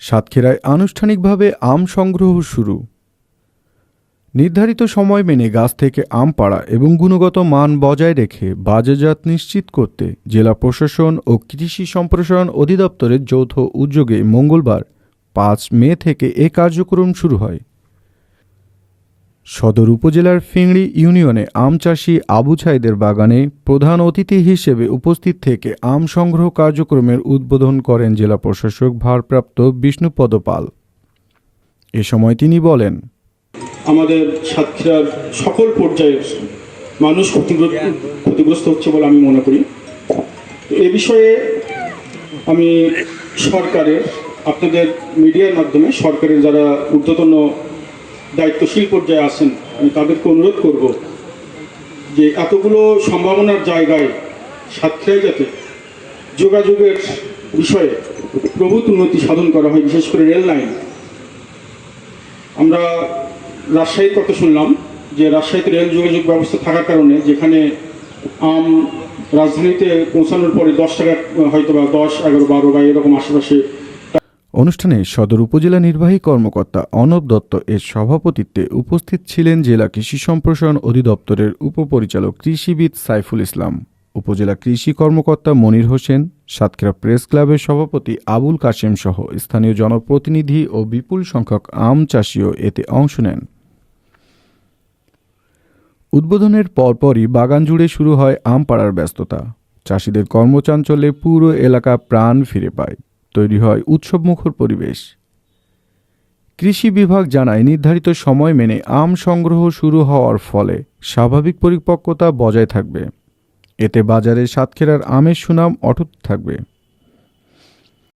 সাতক্ষীরায় আনুষ্ঠানিকভাবে আম সংগ্রহ শুরু। নির্ধারিত সময় মেনে গাছ থেকে আম পাড়া এবং গুণগত মান বজায় রেখে বাজারজাত নিশ্চিত করতে জেলা প্রশাসন ও কৃষি সম্প্রসারণ অধিদপ্তরের যৌথ উদ্যোগে মঙ্গলবার ৫ মে থেকে এ কার্যক্রম শুরু হয়। সদর উপজেলার ফিংড়ি ইউনিয়নে আম চাষি আবু ছাইদের বাগানে প্রধান অতিথি হিসেবে উপস্থিত থেকে আম সংগ্রহ কার্যক্রমের উদ্বোধন করেন জেলা প্রশাসক ভারপ্রাপ্ত বিষ্ণুপদ পাল। এ সময় তিনি বলেন, আমাদের সাতক্ষীরার সকল পর্যায়ের মানুষ ক্ষতিগ্রস্ত হচ্ছে বলে আমি মনে করি। এ বিষয়ে আমি সরকারের, আপনাদের মিডিয়ার মাধ্যমে সরকারের যারা ঊর্ধ্বতন দায়িত্বশীল পর্যায়ে আছেন, আমি তাদেরকে অনুরোধ করব যে এতগুলো সম্ভাবনার জায়গায় সাতক্ষীরায় যাতে যোগাযোগের বিষয়ে প্রভূত উন্নতি সাধন করা হয়, বিশেষ করে রেল লাইন। আমরা রাজশাহীর কথা শুনলাম যে রাজশাহীতে রেল যোগাযোগ ব্যবস্থা থাকার কারণে যেখানে আম রাজধানীতে পৌঁছানোর পরে 10 টাকা হয়তো বা 10, 11, 12 বা এরকম আশেপাশে। অনুষ্ঠানে সদর উপজেলা নির্বাহী কর্মকর্তা অনব দত্ত এর সভাপতিত্বে উপস্থিত ছিলেন জেলা কৃষি সম্প্রসারণ অধিদপ্তরের উপপরিচালক কৃষিবিদ সাইফুল ইসলাম, উপজেলা কৃষি কর্মকর্তা মনির হোসেন, সাতক্ষীরা প্রেস ক্লাবের সভাপতি আবুল কাশেম সহ স্থানীয় জনপ্রতিনিধি ও বিপুল সংখ্যক আম চাষিও এতে অংশ নেন। উদ্বোধনের পরপরই বাগান জুড়ে শুরু হয় আম পাড়ার ব্যস্ততা। চাষিদের কর্মচাঞ্চল্যে পুরো এলাকা প্রাণ ফিরে পায়, তৈরি হয় উৎসবমুখর পরিবেশ। কৃষি বিভাগ জানায়, নির্ধারিত সময় মেনে আম সংগ্রহ শুরু হওয়ার ফলে স্বাভাবিক পরিপক্কতা বজায় থাকবে। এতে বাজারে সাতক্ষীরার আমের সুনাম অটুট থাকবে।